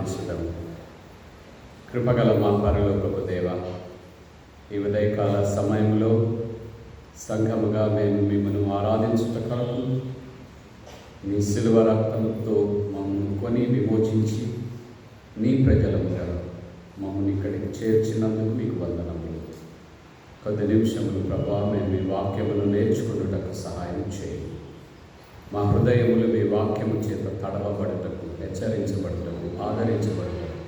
ప్రార్థించుదాం. కృపగల మా పరలోకపు దేవ, ఈ ఉదయకాల సమయంలో సంఘముగా మేము మిమ్మల్ని ఆరాధించుట కొరకు నీ శిలువ రక్తంతో మమ్మల్ని కొని విమోచించి నీ ప్రజలుగా మమ్మల్ని ఇక్కడికి చేర్చినందుకు మీకు వందనములు. కొద్ది నిమిషములు ప్రభా మేము మీ వాక్యమును నేర్చుకున్నటకు సహాయం చేయండి. మా హృదయములు మీ వాక్యము చేత తడవబడుటకు, హెచ్చరించబడుటకు, ఆదరించబడుటకు,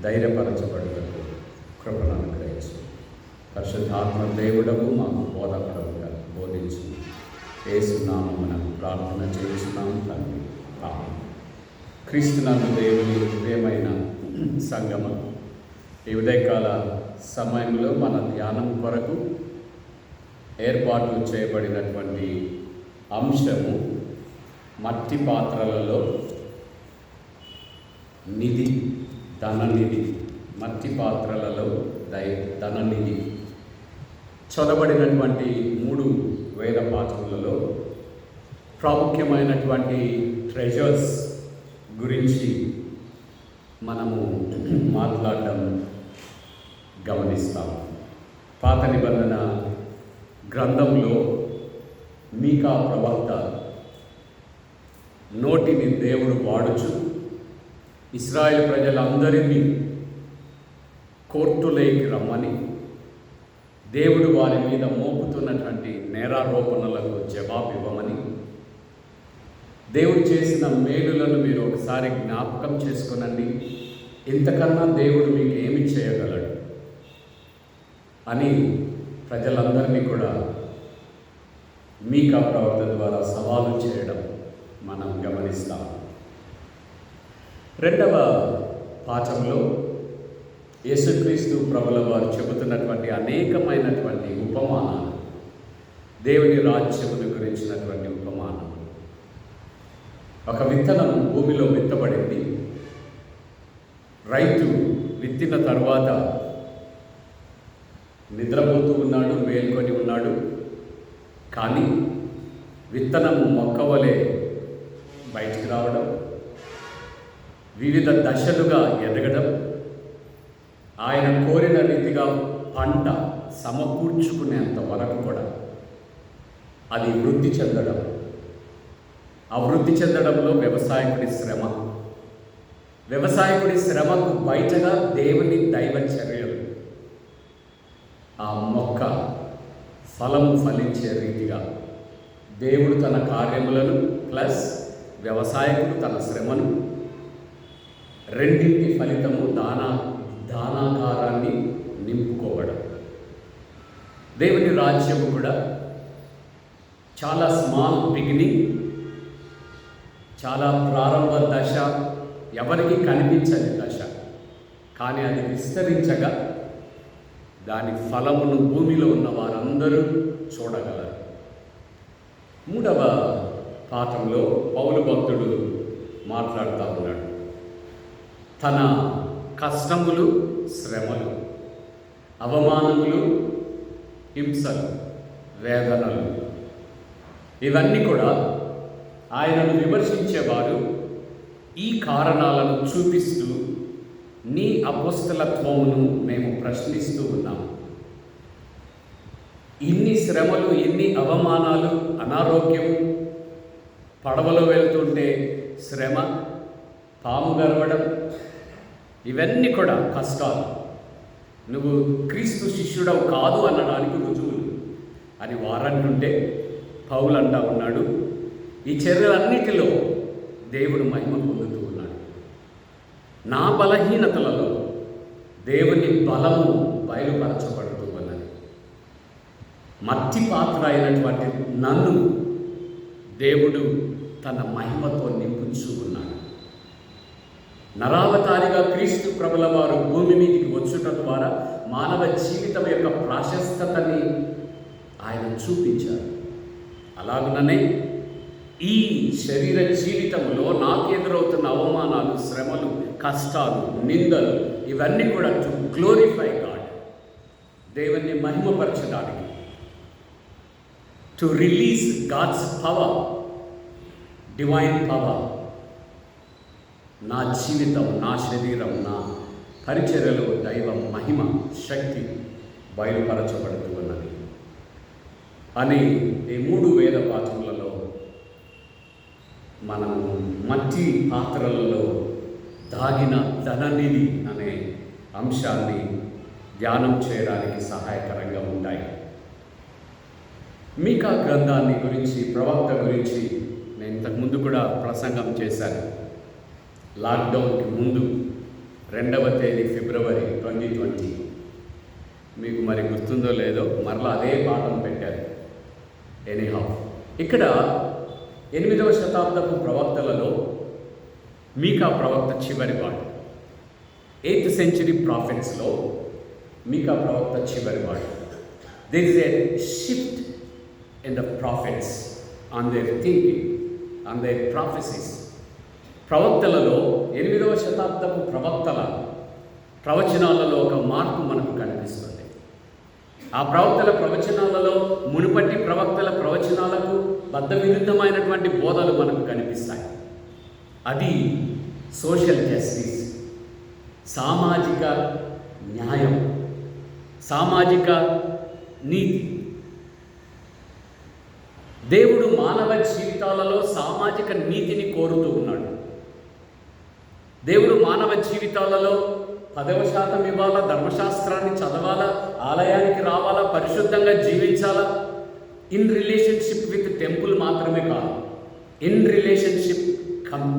ధైర్యపరచబడుటకు కృపను అనుగ్రహించు. పరిశుద్ధాత్మ దేవుడము మాకు బోధపడముగా బోధించు. యేసు నామమున ప్రార్థన చేస్తున్నాం తండ్రి, ఆమేన్. క్రీస్తునందు దేవుని ప్రియమైన సంగమం, ఈ ఉదయకాల సమయంలో మన ధ్యానం కొరకు ఏర్పాటు చేయబడినటువంటి అంశము మట్టి పాత్రలలో నిధి, ధననిధి. మట్టి పాత్రలలో ధననిధి. చదవబడినటువంటి 3 వేద పాఠములలో ప్రాముఖ్యమైనటువంటి ట్రెజర్స్ గురించి మనము మాట్లాడడం గమనిస్తాము. పాత నిబంధన గ్రంథంలో మీకా ప్రవక్త నోటిని దేవుడు వాడుచు ఇశ్రాయేలు ప్రజలందరినీ కోర్టులోకి రమ్మని, దేవుడు వారి మీద మోపుతున్నటువంటి నేరారోపణలకు జవాబు ఇవ్వమని, దేవుడు చేసిన మేలులను మీరు ఒకసారి జ్ఞాపకం చేసుకునండి, ఇంతకన్నా దేవుడు మీకు ఏమి చేయగలడు అని ప్రజలందరినీ కూడా మీకా ప్రవక్త ద్వారా సవాలు చేయడం మనం గమనిస్తాం. 2వ పాఠంలో యేసుక్రీస్తు ప్రభుల వారు చెబుతున్నటువంటి అనేకమైనటువంటి ఉపమానాలు, దేవుని రాజ్యమును గురించినటువంటి ఉపమానం. ఒక విత్తనం భూమిలో విత్తబడింది. రైతు విత్తిన తర్వాత నిద్రపోతూ ఉన్నాడు, మేల్కొని ఉన్నాడు. కానీ విత్తనము మొక్కవలే బయటికి రావడం, వివిధ దశలుగా ఎదగడం, ఆయన కోరిన రీతిగా పంట సమకూర్చుకునేంత వరకు కూడా అది వృద్ధి చెందడం. ఆ వృద్ధి చెందడంలో వ్యవసాయకుడి శ్రమ, వ్యవసాయకుడి శ్రమకు బయటగా దేవుని దైవ చర్యలు, ఆ మొక్క ఫలము ఫలించే రీతిగా దేవుడు తన కార్యములను ప్లస్ వ్యవసాయకుడు తన శ్రమను, రెండింటి ఫలితము దానాకారాన్ని నింపుకోవడం. దేవుని రాజ్యము కూడా చాలా స్మాల్ బిగినింగ్, చాలా ప్రారంభ దశ, ఎవరికి కనిపించని దశ. కానీ అది విస్తరించగా దాని ఫలమును భూమిలో ఉన్న వారందరూ చూడగలరు. 3వ పాఠంలో పౌలు భక్తుడు మాట్లాడుతూ ఉన్నాడు. తన కష్టములు, శ్రమలు, అవమానములు, హింసలు, వేదనలు, ఇవన్నీ కూడా ఆయనను విమర్శించేవారు ఈ కారణాలను చూపిస్తూ నీ అపోస్తలత్వమును మేము ప్రశ్నిస్తూ ఉన్నాము. ఇన్ని శ్రమలు, ఇన్ని అవమానాలు, అనారోగ్యం, పడవలో వెళ్తుంటే శ్రమ, పాము గరవడం, ఇవన్నీ కూడా కష్టాలు. నువ్వు క్రీస్తు శిష్యుడవు కాదు అనడానికి రుజువులు అని వారంటుంటే పౌలు అంటా ఉన్నాడు, ఈ చర్యలన్నిటిలో దేవుడు మహిమ పొందుతూ ఉన్నాడు. నా బలహీనతలలో దేవుని బలము బయలుపరచబడుతూ ఉన్నది. మట్టి పాత్ర అయినటువంటి నన్ను దేవుడు తన మహిమతో నింపుచూ ఉన్నాడు. నరావతారిగా క్రీస్తు ప్రభుల వారు భూమి మీదికి వచ్చుట ద్వారా మానవ జీవితం యొక్క ప్రాశస్తతని ఆయన చూపించారు. అలాగుననే ఈ శరీర జీవితంలో నాకు ఎదురవుతున్న అవమానాలు, శ్రమలు, కష్టాలు, నిందలు, ఇవన్నీ కూడా టు గ్లోరిఫై గాడ్, దేవుణ్ణి మహిమపరచడానికి, to release God's power, divine power, నా జీవితం, నా శరీరం, నా పరిచర్యలో దైవ మహిమ శక్తి బయలుపరచబడుతూ ఉన్నది అని ఈ 3 వేద పాత్రలలో మనము మట్టి పాత్రలలో దాగిన ధననిధి అనే అంశాన్ని ధ్యానం చేయడానికి సహాయకరంగా ఉంటాయి. మీకా గ్రంథాన్ని గురించి, ప్రవక్త గురించి నేను ఇంతకుముందు కూడా ప్రసంగం చేశాను. లాక్డౌన్కి ముందు 2వ తేదీ ఫిబ్రవరి 2020. మీకు మరి గుర్తుందో లేదో, మరలా అదే పాఠం పెట్టారు. ఎనీహౌ, ఇక్కడ 8వ శతాబ్దపు ప్రవక్తలలో మీకా ప్రవక్త చివరివాడు. 8th century ప్రాఫిట్స్లో మీకా ప్రవక్త చివరివాడు. There is a shift in the prophets on their thinking, on their prophecies. ప్రవక్తలలో 8వ శతాబ్దపు ప్రవక్తల ప్రవచనాలలో ఒక మార్పు మనకు కనిపిస్తుంది. ఆ ప్రవక్తల ప్రవచనాలలో మునుపటి ప్రవక్తల ప్రవచనాలకు బద్ధవిరుద్ధమైనటువంటి బోధలు మనకు కనిపిస్తాయి. అది సోషల్ జస్టిస్, సామాజిక న్యాయం, సామాజిక నీతి. దేవుడు మానవ జీవితాలలో సామాజిక నీతిని కోరుతూ ఉన్నాడు. దేవుడు మానవ జీవితాలలో 10% ఇవ్వాలా, ధర్మశాస్త్రాన్ని చదవాలా, ఆలయానికి రావాలా, పరిశుద్ధంగా జీవించాలా. ఇన్ రిలేషన్షిప్ విత్ టెంపుల్ మాత్రమే కాదు, ఇన్ రిలేషన్షిప్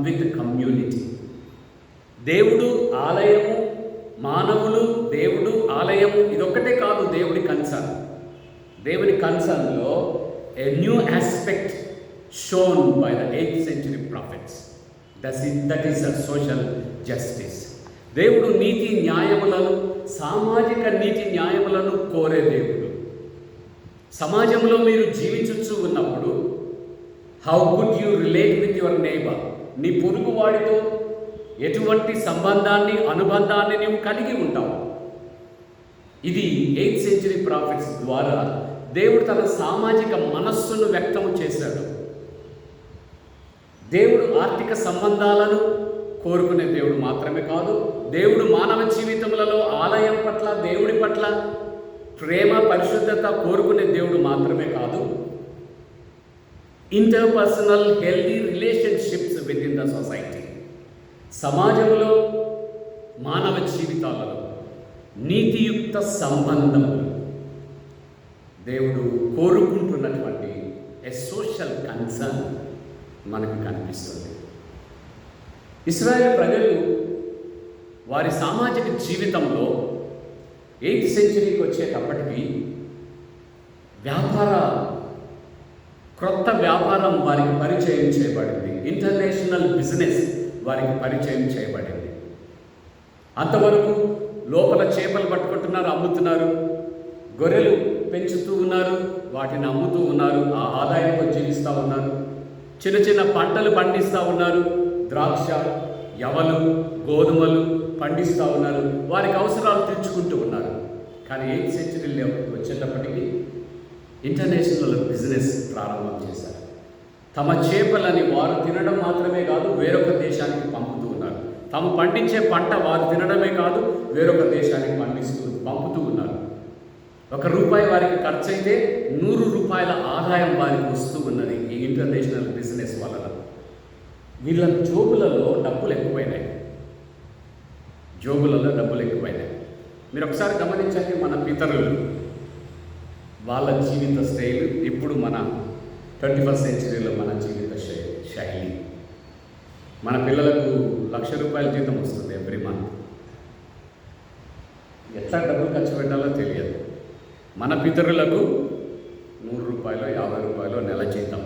విత్ కమ్యూనిటీ. దేవుడు, ఆలయము, మానవులు, దేవుడు, ఆలయము, ఇదొక్కటే కాదు దేవుడి కన్సర్న్. దేవుని కన్సర్న్లో a new aspect shown by the 8th century prophets. That is a social justice. దేవుడు నీతి న్యాయములను, సామాజిక నీతి న్యాయములను కోరే దేవుడు. సమాజంలో మీరు జీవించుచూ ఉన్నప్పుడు how good you relate with your neighbour, నీ పొరుగు వాడితో ఎటువంటి సంబంధాన్ని, అనుబంధాన్ని నీవు కలిగి ఉంటావు. ఇది 8th century ప్రాఫిట్స్ ద్వారా దేవుడు తన సామాజిక మనస్సును వ్యక్తం చేశాడు. దేవుడు ఆర్థిక సంబంధాలను కోరుకునే దేవుడు మాత్రమే కాదు, దేవుడు మానవ జీవితములలో ఆలయం పట్ల, దేవుడి పట్ల ప్రేమ, పరిశుద్ధత కోరుకునే దేవుడు మాత్రమే కాదు, interpersonal healthy relationships with in the society, సమాజంలో మానవ జీవితాలలో నీతియుక్త సంబంధములు దేవుడు కోరుకుంటున్నటువంటి ఏ సోషల్ కన్సర్న్ మనకు కనిపిస్తుంది. ఇశ్రాయేల్ ప్రజలు వారి సామాజిక జీవితంలో 8th centuryకి వచ్చేటప్పటికి క్రొత్త వ్యాపారం వారికి పరిచయం చేయబడింది. ఇంటర్నేషనల్ బిజినెస్ వారికి పరిచయం చేయబడింది. అంతవరకు లోపల చేపలు పట్టుకుంటున్నారు, అమ్ముతున్నారు, గొర్రెలు పెంచుతూ ఉన్నారు, వాటిని అమ్ముతూ ఉన్నారు, ఆ ఆదాయంతో జీవిస్తూ ఉన్నారు. చిన్న చిన్న పంటలు పండిస్తూ ఉన్నారు, ద్రాక్ష, యవలు, గోధుమలు పండిస్తూ ఉన్నారు, వారికి అవసరాలు తీర్చుకుంటూ ఉన్నారు. కానీ 8th century వచ్చేటప్పటికి ఇంటర్నేషనల్ బిజినెస్ ప్రారంభం చేశారు. తమ చేపలని వారు తినడం మాత్రమే కాదు, వేరొక దేశానికి పంపుతూ ఉన్నారు. తాము పండించే పంట వారు తినడమే కాదు, వేరొక దేశానికి పంపుతూ ఉన్నారు. ₹1 వారికి ఖర్చు అయితే ₹100 ఆదాయం వారికి వస్తూ ఉన్నది ఈ ఇంటర్నేషనల్ బిజినెస్ వలన. వీళ్ళ జోబులలో డబ్బులు ఎక్కువైనాయి. మీరు ఒకసారి గమనించండి, మన పితరులు వాళ్ళ జీవిత స్టైల్, ఇప్పుడు మన 21st centuryలో మన జీవిత శైలి. మన పిల్లలకు ₹1,00,000 జీతం వస్తుంది ఎవ్రీ మంత్. ఎట్లా డబ్బులు ఖర్చు పెట్టాలో తెలియదు. మన పితరులకు ₹100, ₹50 నెల జీతం.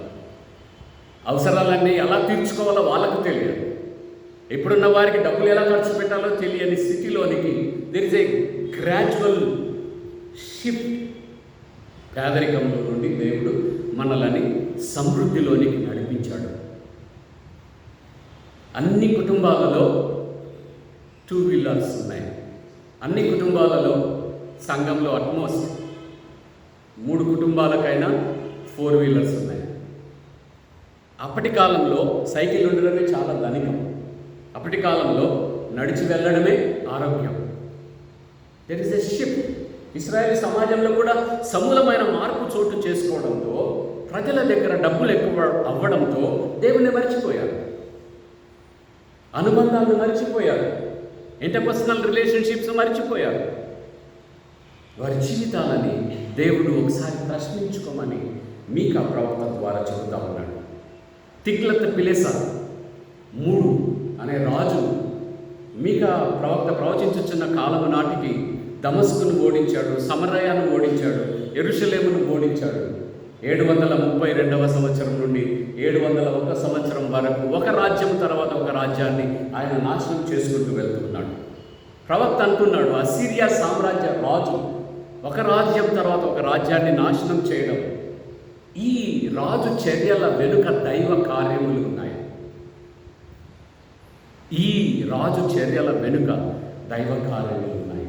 అవసరాలన్నీ ఎలా తీర్చుకోవాలో వాళ్ళకు తెలియదు. ఇప్పుడున్న వారికి డబ్బులు ఎలా ఖర్చు పెట్టాలో తెలియని స్థితిలోనికి there is a gradual shift. పేదరికంలో నుండి దేవుడు మనల్ని సమృద్ధిలోనికి నడిపించాడు. అన్ని కుటుంబాలలో 2 wheelers ఉన్నాయి. అన్ని కుటుంబాలలో సంఘంలో అట్మోస్ట్ 3 కుటుంబాలకైనా 4 wheelers ఉన్నాయి. అప్పటి కాలంలో సైకిల్ ఉండడమే చాలా ధనికం. అప్పటి కాలంలో నడిచి వెళ్ళడమే ఆరోగ్యం. There is a shift. Israel సమాజంలో కూడా సమూలమైన మార్పు చోటు చేసుకోవడంతో, ప్రజల దగ్గర డబ్బులు ఎక్కువ అవ్వడంతో దేవుణ్ణి మర్చిపోయారు, అనుబంధాలను మర్చిపోయారు, ఇంటర్పర్సనల్ రిలేషన్షిప్స్ మర్చిపోయారు. వారి జీవితాలని దేవుడు ఒకసారి ప్రశ్నించుకోమని మీకా ప్రవక్త ద్వారా చెబుతా ఉన్నాడు. తిగ్లత్ పిలేసర్ 3 అనే రాజు మీకా ప్రవక్త ప్రవచించుచున్న కాలము నాటికి దమస్కును ఓడించాడు, సమరయాను ఓడించాడు, యెరూషలేమును ఓడించాడు. 732వ సంవత్సరం నుండి 701 సంవత్సరం వరకు ఒక రాజ్యం తర్వాత ఒక రాజ్యాన్ని ఆయన నాశనం చేసుకుంటూ వెళ్తున్నాడు. ప్రవక్త అంటున్నాడు, అసిరియా సామ్రాజ్య రాజు ఒక రాజ్యం తర్వాత ఒక రాజ్యాన్ని నాశనం చేయడం, ఈ రాజు చర్యల వెనుక దైవ కార్యములు ఉన్నాయి. ఈ రాజు చర్యల వెనుక దైవ కార్యములు ఉన్నాయి.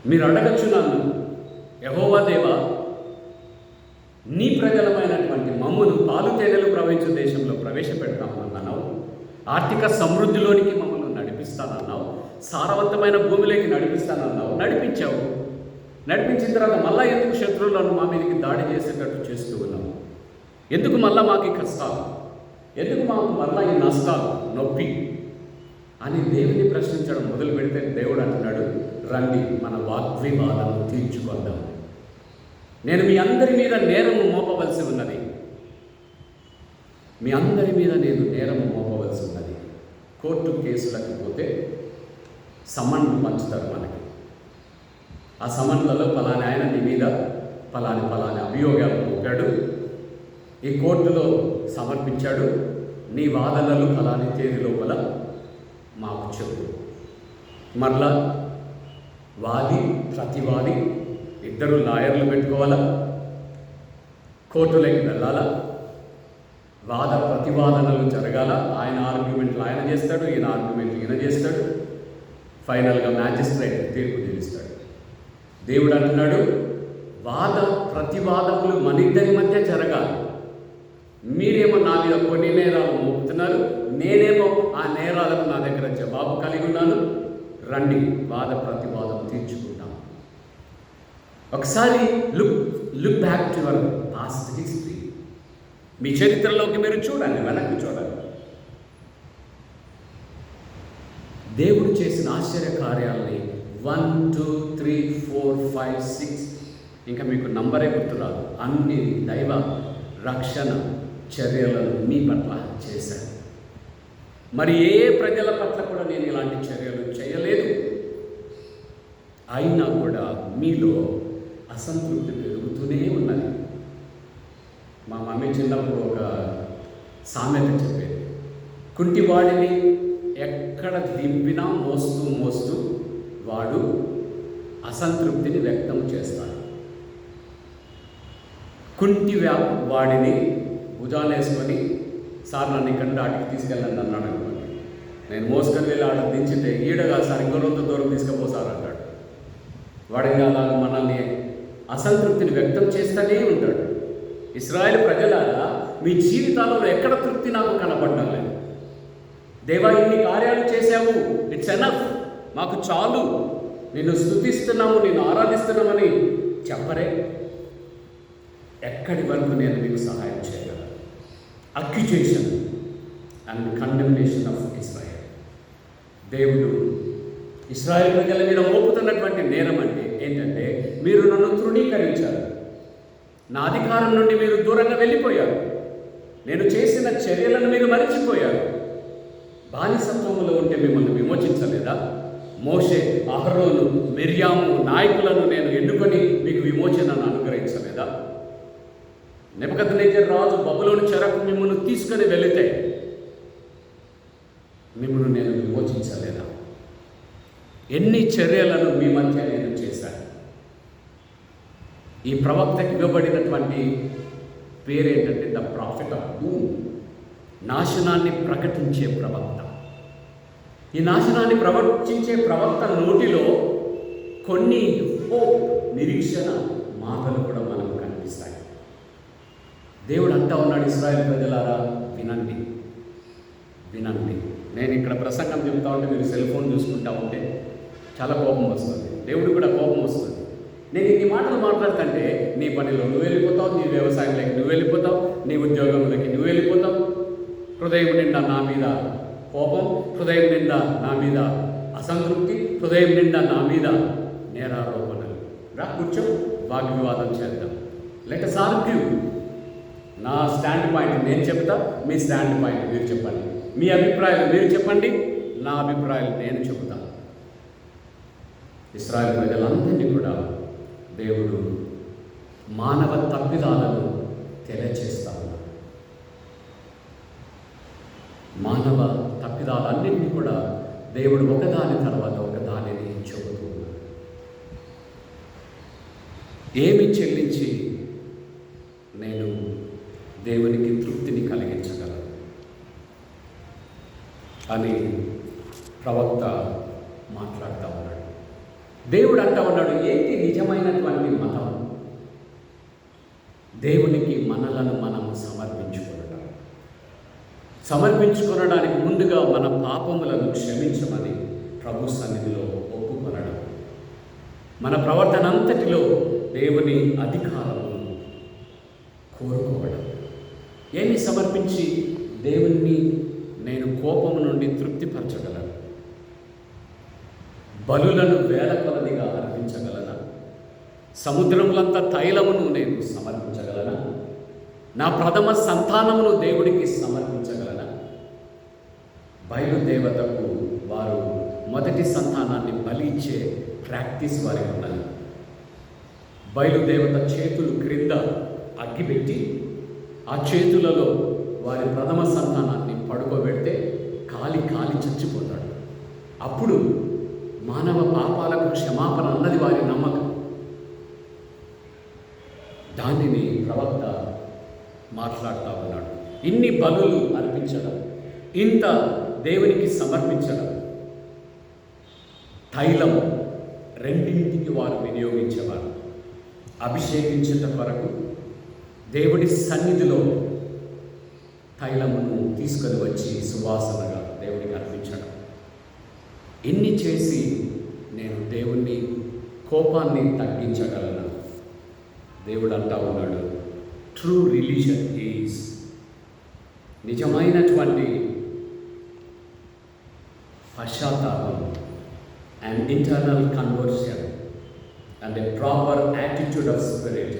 మీరు అడగచ్చు నన్ను, యెహోవా దేవా, నీ ప్రజలమైనటువంటి మమ్మును పాలు తేనెలు ప్రవహించే దేశంలో ప్రవేశపెడతామన్నావు, ఆర్థిక సమృద్ధిలోనికి మమ్మల్ని నడిపిస్తానన్నావు, సారవంతమైన భూమిలోకి నడిపిస్తానన్నావు, నడిపించావు. నడిపించిన తర్వాత మళ్ళా ఎందుకు శత్రువులను మా మీదకి దాడి చేసేటట్టు చేస్తూ ఉన్నావు? ఎందుకు మళ్ళా మాకు ఈ కష్టాలు? ఎందుకు మాకు మళ్ళా ఈ నష్టాలు, నొప్పి అని దేవుని ప్రశ్నించడం మొదలు పెడితే దేవుడు అంటున్నాడు, రండి మన వాగ్వివాదం తీర్చుకుందాం. నేను మీ అందరి మీద నేరము మోపవలసి ఉన్నది. మీ అందరి మీద నేను నేరము మోపవలసి ఉన్నది. కోర్టు కేసులకు పోతే సమన్లు పంచుతారు మనకి. ఆ సమన్లలో పలాని ఆయన నీ మీద పలాని అభియోగాలు మోపాడు, ఈ కోర్టులో సమర్పించాడు, నీ వాదనలు పలాని తేదీ లోపల మాకు చెప్పు. మరలా వాది ప్రతివాది ఇద్దరు లాయర్లు పెట్టుకోవాలా, కోర్టులోకి వెళ్ళాలా, వాద ప్రతివాదనలు జరగాల. ఆయన ఆర్గ్యుమెంట్లు ఆయన చేస్తాడు, ఈయన ఆర్గ్యుమెంట్లు ఈయన చేస్తాడు, ఫైనల్గా మ్యాజిస్ట్రేట్ తీర్పు తీరుస్తాడు. దేవుడు అంటున్నాడు, వాద ప్రతివాదములు మన ఇద్దరి మధ్య జరగాలి. మీరేమో నా మీద కొన్ని నేరాలు మోపుతున్నారు, నేనేమో ఆ నేరాలకు నా దగ్గర జవాబు కలిగి ఉన్నాను. రండి వాద ప్రతివాదం తీర్చుకుంటాం. ఒకసారి look back to your past history. మీ చరిత్రలోకి మీరు చూడండి, వెనక్కి చూడండి. దేవుడు చేసిన ఆశ్చర్య కార్యాలని 1, 2, 3, 4, 5, 6 ఇంకా మీకు నంబరే గుర్తురాదు, అన్ని దైవ రక్షణ చర్యలను మీ పట్ల చేశాను. మరి ఏ ప్రజల పట్ల కూడా నేను ఇలాంటి చర్యలు చేయలేదు. అయినా కూడా మీలో అసంతృప్తి పెరుగుతూనే ఉన్నది. మా మమ్మీ చిన్నప్పుడు ఒక సామెత చెప్పేది, కుంటివాడిని ఎక్కడ దింపినా మోస్తూ వాడు అసంతృప్తిని వ్యక్తం చేస్తాడు. కుంటి వాడిని భుజాలు వేసుకొని, సార్ నన్ను ఇక్కడ ఆటికి తీసుకెళ్ళండి అన్నాడు అనుకోండి, నేను మోసుకొని వెళ్ళి ఆడ దించితే ఈడగా సార్ ఇంకో రోజు దూరం తీసుకుపోసారు అంటాడు. వాడిని అలా మనల్ని అసంతృప్తిని వ్యక్తం చేస్తూనే ఉంటాడు. ఇశ్రాయేలు ప్రజలారా, మీ జీవితాలలో ఎక్కడ తృప్తి నాకు కనపడడం లేదు. దేవా, ఇన్ని కార్యాలు చేశావు, ఇట్స్ ఎనఫ్, మాకు చాలు, నిన్ను స్తుతిస్తున్నాము, నిన్ను ఆరాధిస్తున్నామని చెప్పరే. ఎక్కడి వరకు నేను మీకు సహాయం చేయగలను? Accusation and condemnation of Israel. దేవుడు ఇశ్రాయేల్ ప్రజల మీద మోపుతున్నటువంటి నేరం అంటే ఏంటంటే, మీరు నన్ను తృణీకరించారు, నా అధికారం నుండి మీరు దూరంగా వెళ్ళిపోయారు, నేను చేసిన చర్యలను మీరు మరిచిపోయారు. బానిసత్వములో ఉంటే మిమ్మల్ని విమోచించలేదా? మోషే, అహరోను, మిర్యాము నాయకులను నేను ఎన్నుకొని మీకు విమోచనను అనుగ్రహించలేదా? నెబుకద్నెజర్ రాజు బబులోను చెరకు మిమ్మల్ని తీసుకొని వెళితే మిమ్మల్ని నేను విమోచించలేదా? ఎన్ని చర్యలను మీ మధ్య నేను చేశాను. ఈ ప్రవక్తకి ఇవ్వబడినటువంటి పేరేంటంటే ద ప్రాఫిట్ ఆఫ్ డూమ్, నాశనాన్ని ప్రకటించే ప్రవక్త. ఈ నాశనాన్ని ప్రవచించే ప్రవక్త నోటిలో కొన్ని హోప్, నిరీక్షణ మాటలు కూడా మనకు కనిపిస్తాయి. దేవుడు అంటా ఉన్నాడు, ఇశ్రాయేలు ప్రజలారా వినండి, వినండి. నేను ఇక్కడ ప్రసంగం చెప్తా ఉంటే మీరు సెల్ ఫోన్ చూసుకుంటా ఉంటే చాలా కోపం వస్తుంది, దేవుడు కూడా కోపం వస్తుంది. నేను ఇన్ని మాటలు మాట్లాడుతుంటే నీ పనిలో నువ్వు వెళ్ళిపోతావు, నీ వ్యవసాయంలోకి నువ్వు వెళ్ళిపోతావు, నీ ఉద్యోగంలోకి నువ్వు వెళ్ళిపోతావు. హృదయం నిండా నా మీద కోపం, హృదయం నిండా నా మీద అసంతృప్తి, హృదయం నిండా నా మీద నేరారోపణలు. రా కూర్చో, వాగ్వివాదం చేద్దాం. Let us argue. నా స్టాండ్ పాయింట్ నేను చెప్తా, మీ స్టాండ్ పాయింట్ మీరు చెప్పండి. మీ అభిప్రాయాలు మీరు చెప్పండి, నా అభిప్రాయాలు నేను చెబుతాను. ఇశ్రాయేలు ప్రజలందరినీ కూడా దేవుడు మానవ తప్పిదాలను తెలియచేస్తా ఉన్నాడు. మానవ తప్పిదాలన్నింటినీ కూడా దేవుడు ఒకదాని తర్వాత ఒకదానిని చెబుతూ ఉన్నాడు. ఏమి చెల్లించి నేను దేవునికి తృప్తిని కలిగించగలను అని ప్రవక్త మాట్లాడుతూ ఉన్నాడు. దేవుడు అంటా ఉన్నాడు, ఏంటి నిజమైనటువంటి మతం? దేవునికి మనలను మనము సమర్పించుకొనడానికి ముందుగా మన పాపములను క్షమించమని ప్రభు సన్నిధిలో ఒప్పుకొనడం, మన ప్రవర్తన అంతటిలో దేవుని అధికారము కోరుకోవడం. ఏమి సమర్పించి దేవుణ్ణి నేను కోపము నుండి తృప్తిపరచగలను? బలులను వేల కొలదిగా అర్పించగలనా? సముద్రములంత తైలమును నేను సమర్పించగలనా? నా ప్రథమ సంతానమును దేవుడికి సమర్పించగలనా? బయలుదేవతకు వారు మొదటి సంతానాన్ని బలి ఇచ్చే ప్రాక్టీస్ వారికి ఉన్నది. బయలుదేవత చేతులు క్రింద అగ్గిపెట్టి ఆ చేతులలో వారి ప్రథమ సంతానాన్ని పడుకోబెడితే కాలి చచ్చిపోతాడు. అప్పుడు మానవ పాపాలకు క్షమాపణ అన్నది వారి నమ్మకం. దానిని ప్రవక్త మాట్లాడుతూ ఉన్నాడు. ఇన్ని బలులు అర్పించడం, ఇంత దేవునికి సమర్పించడం, తైలం రెండింటికి వారు వినియోగించేవారు. అభిషేకించేట కొరకు దేవుడి సన్నిధిలో తైలమును తీసుకొని వచ్చి సువాసనగా దేవుడికి అర్పించడం. ఎన్ని చేసి నేను దేవుణ్ణి కోపాన్ని తగ్గించగలను? దేవుడు అంటా ఉన్నాడు, ట్రూ రిలీజన్ ఈజ్, నిజమైనటువంటి పశ్చాత్తాపం and internal conversion and a proper attitude of spirit.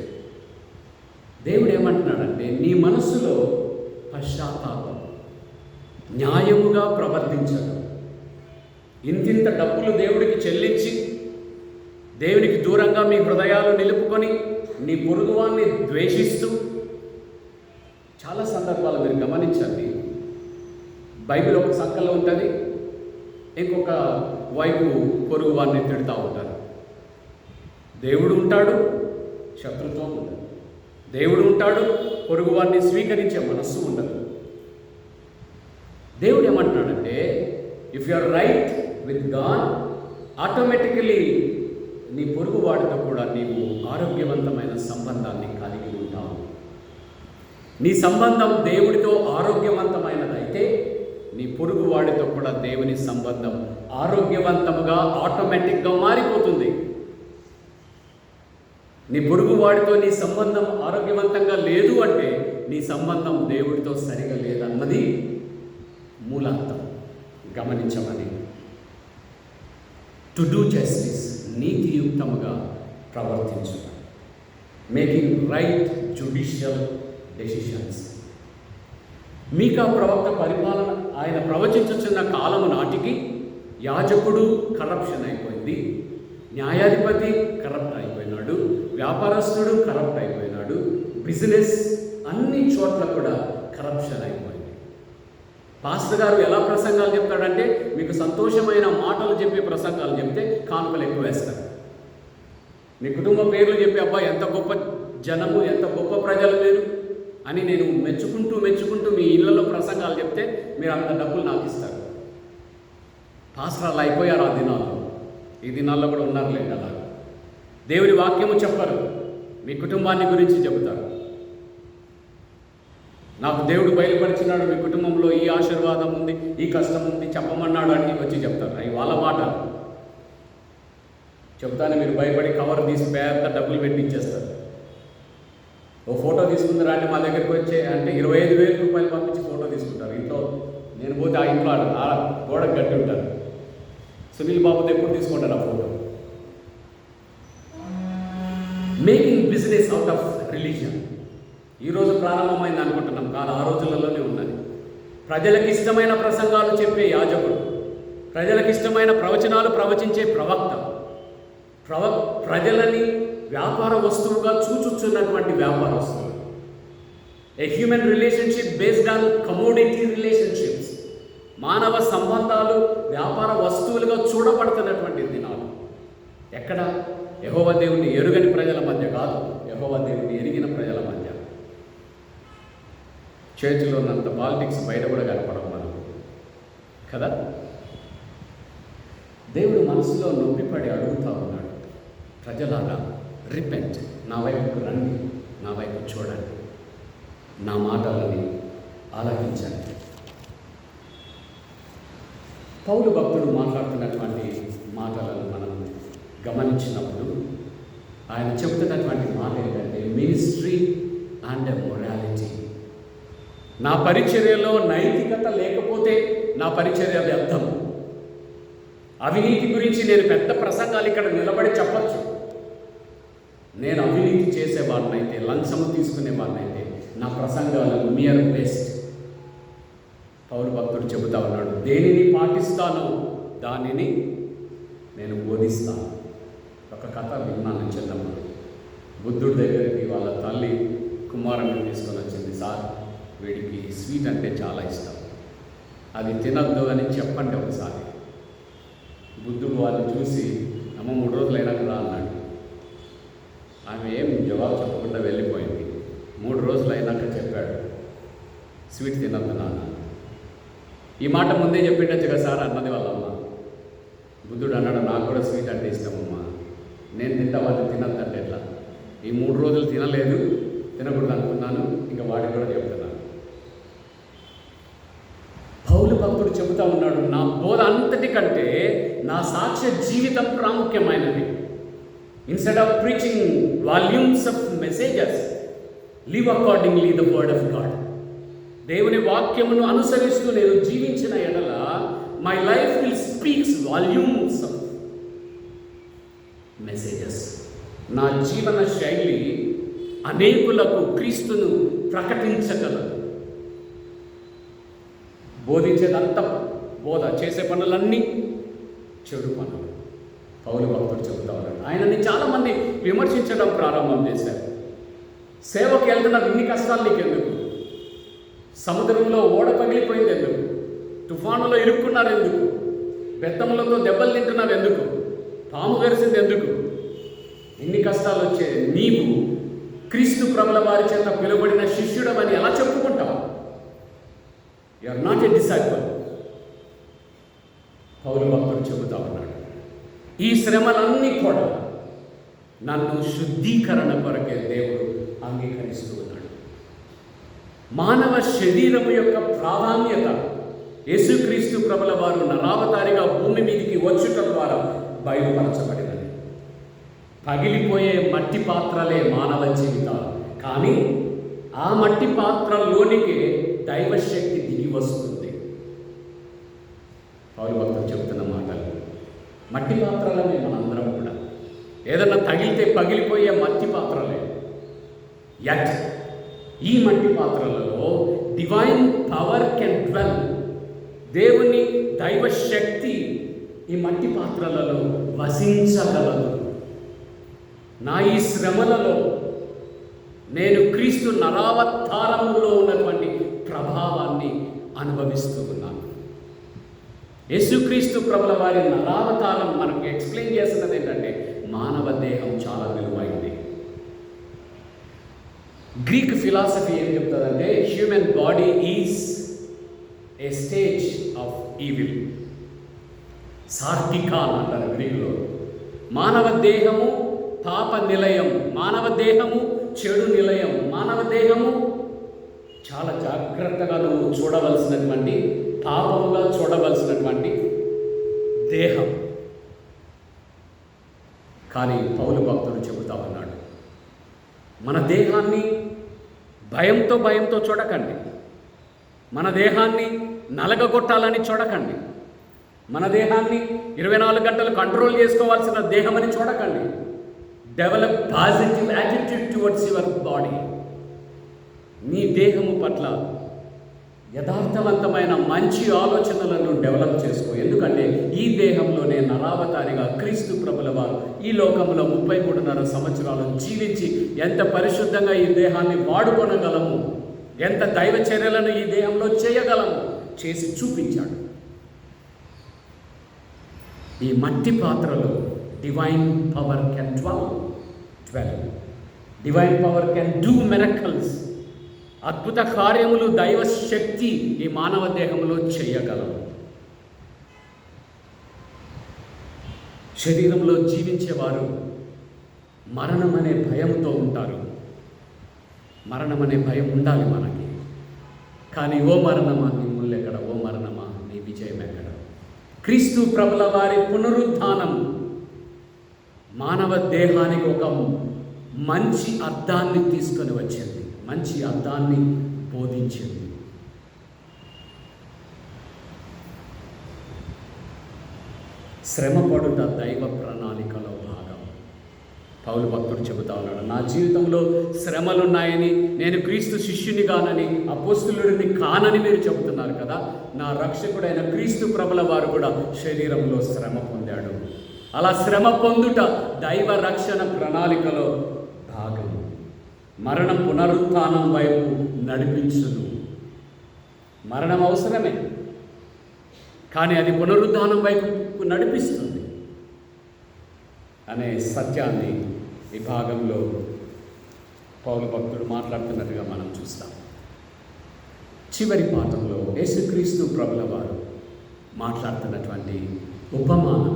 దేవుడు ఏమంటున్నాడంటే, నీ మనస్సులో పశ్చాత్తాపం, న్యాయముగా ప్రవర్తించడం, ఇంతింత డబ్బులు దేవుడికి చెల్లించి దేవునికి దూరంగా మీ హృదయాలు నిలుపుకొని నీ పొరుగువాన్ని ద్వేషిస్తూ. చాలా సందర్భాలు మీరు గమనించండి. బైబిల్ ఒక సంకల్లో ఉంటుంది, ఇంకొక వైపు పొరుగువాన్ని తిడుతూ ఉంటారు. దేవుడు ఉంటాడు, శత్రుత్వం ఉండదు. దేవుడు ఉంటాడు, పొరుగువాన్ని స్వీకరించే మనస్సు ఉండదు. దేవుడు ఏమంటున్నాడంటే, if you are right with God, automatically నీ పొరుగువాడితో కూడా నీవు ఆరోగ్యవంతమైన సంబంధాన్ని కలిగి ఉంటావు. నీ సంబంధం దేవుడితో ఆరోగ్యవంతమైనదైతే నీ పొరుగువాడితో కూడా దేవుని సంబంధం ఆరోగ్యవంతముగా ఆటోమేటిక్గా మారిపోతుంది. నీ పొరుగువాడితో నీ సంబంధం ఆరోగ్యవంతంగా లేదు అంటే నీ సంబంధం దేవుడితో సరిగా లేదన్నది మూలాంతం. గమనించమని. టు డూ జస్టిస్, నీతియుక్తముగా ప్రవర్తించడం, మేకింగ్ రైట్ జ్యుడిషియల్ డెసిషన్స్. మీకా ప్రవక్త పరిపాలన ఆయన ప్రవచించుచున్న కాలము నాటికి యాజకుడు కరప్షన్ అయిపోయింది, న్యాయాధిపతి కరప్ట్ అయిపోయినాడు, వ్యాపారస్తుడు కరప్ట్ అయిపోయినాడు, బిజినెస్ అన్ని చోట్ల కూడా కరప్షన్ అయిపోయింది. పాస్టర్ గారు ఎలా ప్రసంగాలు చెప్తాడంటే, మీకు సంతోషమైన మాటలు చెప్పే ప్రసంగాలు చెప్తే కానుకలు ఎక్కువ వేస్తారు. మీ కుటుంబ పేర్లు చెప్పి, అబ్బా ఎంత గొప్ప జనము, ఎంత గొప్ప ప్రజలు మీరు అని నేను మెచ్చుకుంటూ మీ ఇళ్లలో ప్రసంగాలు చెప్తే మీరు అంత డబ్బులు నాకు ఇస్తారు. పాస్టర్ అలా అయిపోయారు ఆ దినాల్లో. ఈ దినాల్లో కూడా ఉన్నారు లేదు అలా. దేవుని వాక్యము చెప్పరు, మీ కుటుంబాన్ని గురించి చెబుతారు. నాకు దేవుడు బయలుపరిచినాడు, మీ కుటుంబంలో ఈ ఆశీర్వాదం ఉంది, ఈ కష్టం ఉంది, చెప్పమన్నాడు అని వచ్చి చెప్తారు. అవి వాళ్ళ మాట చెప్తానే మీరు భయపడి కవర్ తీసి పెద్ద డబ్బులు పెట్టి ఇచ్చేస్తారు. ఓ ఫోటో తీసుకుంటారా అంటే మా దగ్గరికి వచ్చే అంటే 25,000 రూపాయలు పంపించి ఫోటో తీసుకుంటారు. ఇంట్లో నేను పోతే ఆ ఇంట్లో ఆ గోడకు కట్టి ఉంటారు. సునీల్ బాబుతో ఎప్పుడు తీసుకుంటారు ఆ photo. Making business out of religion ఈరోజు ప్రారంభమైంది అనుకుంటున్నాం, కానీ ఆ రోజులలోనే ఉన్నది. ప్రజలకు ఇష్టమైన ప్రసంగాలు చెప్పే యాజకుడు, ప్రజలకు ఇష్టమైన ప్రవచనాలు ప్రవచించే ప్రవక్త, ప్రజలని వ్యాపార వస్తువుగా చూచుచున్నటువంటి వ్యాపారస్తులు. A human relationship based on commodity relationships, మానవ సంబంధాలు వ్యాపార వస్తువులుగా చూడబడుతున్నటువంటి దినాలు. ఎక్కడ? యెహోవా దేవుని ఎరుగని ప్రజల మధ్య కాదు, యెహోవా దేవుని ఎరిగిన ప్రజల మధ్య. చేతిలో ఉన్నంత పాలిటిక్స్ బయట కూడా కనపడం మనకు కదా. దేవుడు మనసులో నొప్పిపడి అడుగుతూ ఉన్నాడు, ప్రజలారా రిపెంట్, నా వైపుకు రండి, నా వైపు చూడండి, నా మాటలని ఆలకించండి. పౌలు భక్తుడు మాట్లాడుతున్నటువంటి మాటలను మనం గమనించినప్పుడు ఆయన చెప్తున్నటువంటి మాట ఏంటంటే మినిస్ట్రీ అండ్ మొరాలిటీ. నా పరిచర్యలో నైతికత లేకపోతే నా పరిచర్య వ్యర్థం. అవినీతి గురించి నేను పెద్ద ప్రసంగాలు ఇక్కడ నిలబడి చెప్పచ్చు. నేను అవినీతి చేసేవాడినైతే, లంచము తీసుకునేవాడినైతే నా ప్రసంగాలు మియర్ వేస్ట్. పౌలు భక్తుడు చెబుతా ఉన్నాడు, దేనిని పాటిస్తానో దానిని నేను బోధిస్తాను. ఒక కథ విన్నాను చిన్నమ్మ. బుద్ధుడి దగ్గరికి వాళ్ళ తల్లి కుమారుని తీసుకొని వచ్చింది. సార్, వీడికి స్వీట్ అంటే చాలా ఇష్టం, అది తినద్దు అని చెప్పండి ఒకసారి. బుద్ధుడు వాళ్ళని చూసి, అమ్మ 3 రోజులు అయినాక రా అన్నాడు. ఆమె ఏం జవాబు చెప్పకుండా వెళ్ళిపోయింది. 3 రోజులు అయినాక చెప్పాడు, స్వీట్ తినద్దు నాన్న. ఈ మాట ముందే చెప్పిండొచ్చు కదా సార్ అన్నది వాళ్ళమ్మ. బుద్ధుడు అన్నాడు, నాకు కూడా స్వీట్ అంటే ఇష్టమమ్మా, నేను తింటా, వాళ్ళు తినద్దంటే ఎట్లా? ఈ 3 రోజులు తినలేదు, తినకూడదు అనుకున్నాను, ఇంకా వాడికి కూడా చెప్తున్నాను. పౌలు భక్తుడు చెబుతా ఉన్నాడు, నా బోధ అంతటికంటే నా సాక్ష్య జీవితం ప్రాముఖ్యమైనది. Instead of preaching volumes of messages, live accordingly the word of God. దేవుని వాక్యమును అనుసరిస్తూ నేను జీవించిన ఎడల my life will speaks volumes of messages. నా జీవన శైలి అనేకులకు క్రీస్తును ప్రకటించగలదు. బోధించేదంతా బోధ, చేసే పనులన్నీ చెడు పనులు. పౌలు భక్తుడు చెబుతా ఉన్నాడు. ఆయనని చాలామంది విమర్శించడం ప్రారంభం చేశారు. సేవకు వెళ్తున్నారు, ఇన్ని కష్టాలు నీకెందుకు? సముద్రంలో ఓడ పగిలిపోయింది ఎందుకు? తుఫానులో ఇరుక్కున్నారు ఎందుకు? బెత్తములతో దెబ్బలు తింటున్నారు ఎందుకు? పాము గరిసింది ఎందుకు? ఇన్ని కష్టాలు వచ్చే నీవు క్రీస్తు ప్రభుల వారి చేత పిలువబడిన శిష్యుడమని ఎలా చెప్పుకుంటావు? You are not a disciple. పౌలు భక్తుడు చెబుతా ఉన్నాడు, ఈ శ్రమలన్నీ కూడా నన్ను శుద్ధీకరణ కొరకే దేవుడు అంగీకరిస్తూ ఉన్నాడు. మానవ శరీరము యొక్క ప్రాధాన్యత యేసుక్రీస్తు ప్రభుల వారు నరావతారిగా భూమి మీదికి వచ్చుట ద్వారా బయలుపరచబడినది. పగిలిపోయే మట్టి పాత్రలే మానవ జీవితాలు, కానీ ఆ మట్టి పాత్రలోనికే దైవశక్తి దిగి వస్తుంది. పౌలు భక్తుడు చెబుతున్న మాటలు, మట్టి పాత్రలమే మనందరం కూడా. ఏదన్నా తగిలితే పగిలిపోయే మట్టి పాత్రలే. యట్ ఈ మట్టి పాత్రలలో డివైన్ పవర్ కెన్ డ్వెల్. దేవుని దైవశక్తి ఈ మట్టి పాత్రలలో వసించగలదు. నా ఈ శ్రమలలో నేను క్రీస్తు నరావతారములో ఉన్నటువంటి ప్రభావాన్ని అనుభవిస్తూ ఉన్నాను. యేసుక్రీస్తు ప్రభుల వారి నరావతారం మనకు ఎక్స్ప్లెయిన్ చేస్తున్నది ఏంటంటే, మానవ దేహం చాలా విలువైంది. గ్రీక్ ఫిలాసఫీ ఏం చెప్తుందంటే, human body is a stage of evil. సార్కికాన్ అంటారు గ్రీకులో. మానవ దేహము పాప నిలయం, మానవ దేహము చెడు నిలయం, మానవ దేహము చాలా జాగ్రత్తగా నువ్వు చూడవలసినటువంటి, పాపముగా చూడవలసినటువంటి దేహం. కానీ పౌలు భక్తుడు చెబుతా ఉన్నాడు, మన దేహాన్ని భయంతో చూడకండి, మన దేహాన్ని నలగగొట్టాలని చూడకండి, మన దేహాన్ని 24 గంటలు కంట్రోల్ చేసుకోవాల్సిన దేహమని చూడకండి. Develop positive attitude towards your body. నీ దేహము పట్ల యథార్థవంతమైన మంచి ఆలోచనలను డెవలప్ చేసుకో. ఎందుకంటే ఈ దేహంలోనే నరావతారిగా క్రీస్తు ప్రభుల వారు ఈ లోకంలో 33.5 సంవత్సరాలు జీవించి ఎంత పరిశుద్ధంగా ఈ దేహాన్ని వాడుకొనగలము, ఎంత దైవ చర్యలను ఈ దేహంలో చేయగలము చేసి చూపించాడు. ఈ మట్టి పాత్రలో divine power can dwell. Divine power can do miracles. అద్భుత కార్యములు, దైవ శక్తి ఈ మానవ దేహంలో చేయగలవు. శరీరంలో జీవించేవారు మరణం అనే భయంతో ఉంటారు. మరణం అనే భయం ఉండాలి మనకి. కానీ ఓ మరణమా నీ ముల్లెక్కడ, ఓ మరణమా నీ విజయం ఎక్కడ? క్రీస్తు ప్రభుల వారి పునరుత్థానం మానవ దేహానికి ఒక మంచి అర్థాన్ని తీసుకొని వచ్చింది, మంచి అర్థాన్ని బోధించింది. శ్రమపడుట దైవ ప్రణాళికలో భాగం. పౌలు భక్తుడు చెబుతా ఉన్నాడు, నా జీవితంలో శ్రమలున్నాయని, నేను క్రీస్తు శిష్యునిగానని, అపోస్తులుడిని కానని మీరు చెబుతున్నారు కదా. నా రక్షకుడైన క్రీస్తు ప్రభుల వారు కూడా శరీరంలో శ్రమ పొందాడు. అలా శ్రమ పొందుట దైవ రక్షణ ప్రణాళికలో భాగం. మరణం పునరుత్థానం వైపు నడిపించును. మరణం అవసరమే, కానీ అది పునరుత్థానం వైపు నడిపిస్తుంది అనే సత్యాన్ని ఈ భాగంలో పౌలు భక్తుడు మాట్లాడుతున్నట్టుగా మనం చూస్తాం. చివరి పాఠంలో యేసుక్రీస్తు ప్రభుల వారు మాట్లాడుతున్నటువంటి ఉపమానం,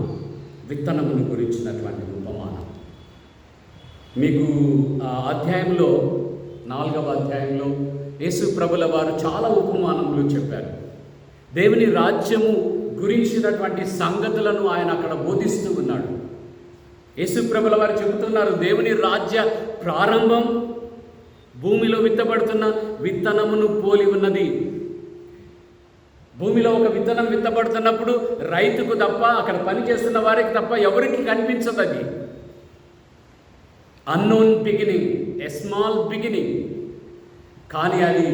విత్తనమును గురించినటువంటి ఉపమానం. మీకు ఆ అధ్యాయంలో 4వ అధ్యాయంలో యేసు ప్రభుల వారు చాలా ఉపమానములు చెప్పారు. దేవుని రాజ్యము గురించినటువంటి సంగతులను ఆయన అక్కడ బోధిస్తూ ఉన్నాడు. యేసు ప్రభుల వారు చెబుతున్నారు, దేవుని రాజ్య ప్రారంభం భూమిలో విత్తబడుతున్న విత్తనమును పోలి ఉన్నది. భూమిలో ఒక విత్తనం విత్తబడుతున్నప్పుడు రైతుకు తప్ప, అక్కడ పనిచేస్తున్న వారికి తప్ప ఎవరికి కనిపించదు. అది unknown beginning, a small beginning. కానీ అది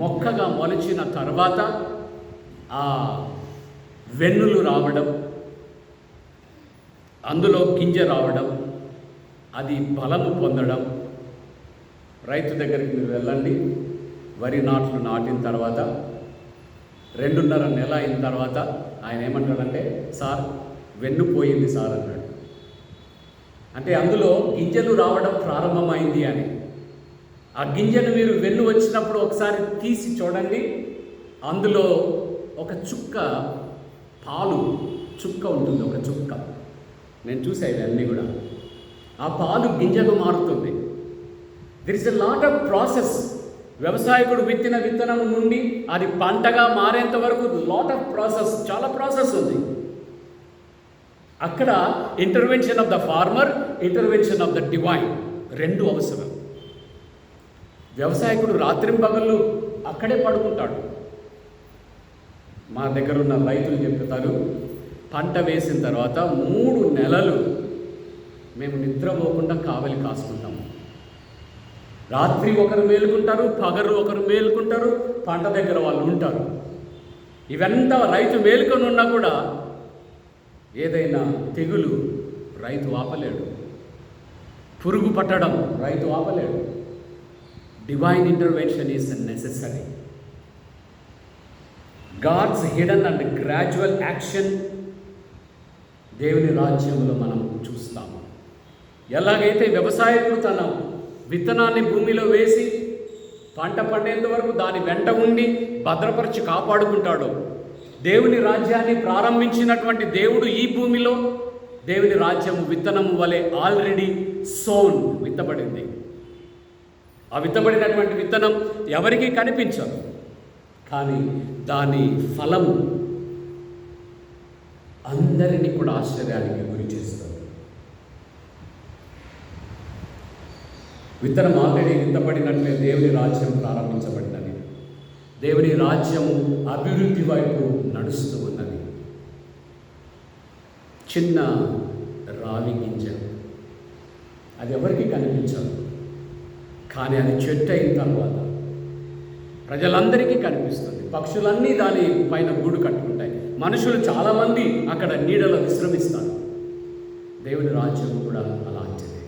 మొక్కగా మొలిచిన తర్వాత ఆ వెన్నులు రావడం, అందులో గింజ రావడం, అది బలము పొందడం. రైతు దగ్గరికి మీరు వెళ్ళండి, వరి నాట్లు నాటిన తర్వాత 2.5 నెల అయిన తర్వాత ఆయన ఏమంటాడంటే, సార్ వెన్ను పోయింది సార్ అన్నాడు. అంటే అందులో గింజలు రావడం ప్రారంభమైంది అని. ఆ గింజను మీరు వెన్ను వచ్చినప్పుడు ఒకసారి తీసి చూడండి, అందులో ఒక చుక్క పాలు చుక్క ఉంటుంది, ఒక చుక్క. నేను చూసాను ఇవన్నీ కూడా. ఆ పాలు గింజకు మారుతుంది. There is a lot of process. వ్యవసాయకుడు విత్తిన విత్తనం నుండి అది పంటగా మారేంత వరకు లాట్ ఆఫ్ ప్రాసెస్, చాలా ప్రాసెస్ ఉంది. అక్కడ intervention of the farmer, intervention of the divine రెండు అవసరం. వ్యవసాయకుడు రాత్రింపగళ్ళు అక్కడే పడుకుంటాడు. మా దగ్గర ఉన్న రైతులు చెప్తారు, పంట వేసిన తర్వాత 3 నెలలు మేము నిద్రపోకుండా కావలి కాసుకుంటాము. రాత్రి ఒకరు మేలుకుంటారు, పగలు ఒకరు మేలుకుంటారు, పంట దగ్గర వాళ్ళు ఉంటారు. ఇవంతా రైతు మేలుకొని ఉన్నా కూడా ఏదైనా తెగులు రైతు ఆపలేడు, పురుగు పట్టడం రైతు ఆపలేడు. Divine intervention is necessary. God's hidden and gradual action దేవుని రాజ్యంలో మనం చూస్తాము. ఎలాగైతే వ్యవసాయకుడు తన విత్తనాన్ని భూమిలో వేసి పంట పండేంత వరకు దాని వెంట ఉండి భద్రపరిచి కాపాడుకుంటాడో, దేవుని రాజ్యాన్ని ప్రారంభించినటువంటి దేవుడు ఈ భూమిలో దేవుని రాజ్యము విత్తనము వలె ఆల్రెడీ సోన్, విత్తబడింది. ఆ విత్తబడినటువంటి విత్తనం ఎవరికీ కనిపించదు, కానీ దాని ఫలము అందరినీ కూడా ఆశ్చర్యానికి గురి చేస్తుంది. విత్తనం ఆల్రెడీ విత్తబడినట్లే దేవుని రాజ్యం ప్రారంభించబడినది. దేవుని రాజ్యము అభివృద్ధి వైపు నడుస్తూ ఉన్నది. చిన్న రావి గింజ, అది ఎవరికి కనిపించదు, కానీ అది చెట్టు అయిన తర్వాత ప్రజలందరికీ కనిపిస్తుంది. పక్షులన్నీ దాని పైన గూడు కట్టుకుంటాయి. మనుషులు చాలామంది అక్కడ నీడలో విశ్రమిస్తారు. దేవుని రాజ్యం కూడా అలాంటిది.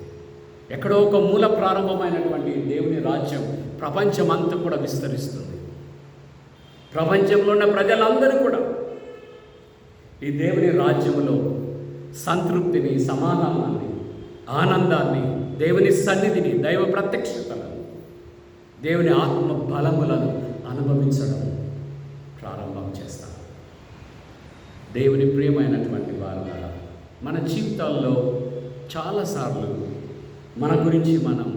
ఎక్కడో ఒక మూల ప్రారంభమైనటువంటి దేవుని రాజ్యం ప్రపంచమంతా కూడా విస్తరిస్తుంది. ప్రపంచంలో ఉన్న ప్రజలందరూ కూడా ఈ దేవుని రాజ్యంలో సంతృప్తిని, సమాధానాన్ని, ఆనందాన్ని, దేవుని సన్నిధిని, దైవ ప్రత్యక్షతలను, దేవుని ఆత్మ బలములను అనుభవించడం ప్రారంభం చేస్తాం. దేవుని ప్రియమైనటువంటి వారులారా, మన జీవితాల్లో చాలాసార్లు మన గురించి మనం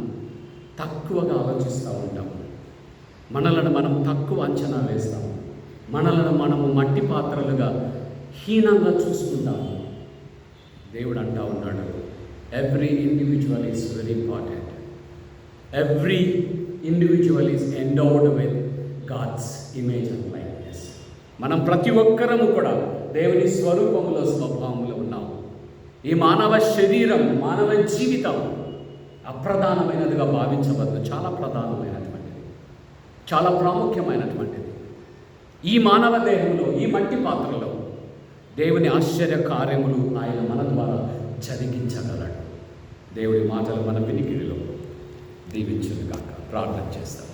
తక్కువగా ఆలోచిస్తూ ఉంటాము. మనలను మనం తక్కువ అంచనా వేస్తాము. మనలను మనము మట్టి పాత్రలుగా హీనంగా చూసుకుంటాము. దేవుడు అంటా ఉన్నాడు, every individual is very important. Every individual is endowed with God's image and likeness. మనం ప్రతి ఒక్కరము కూడా దేవుని స్వరూపములో, స్వభావంలో ఉన్నాము. ఈ మానవ శరీరం, మానవ జీవితం అప్రధానమైనదిగా భావించవద్దు. చాలా ప్రధానమైనటువంటిది, చాలా ప్రాముఖ్యమైనటువంటిది. ఈ మానవ దేహంలో, ఈ మట్టి పాత్రలో దేవుని ఆశ్చర్య కార్యములు ఆయన మన ద్వారా జరిగించగలడు. దేవుడి మాటలు మన వినికిడిలో దీవించును గాక. ప్రార్థన చేస్తాం.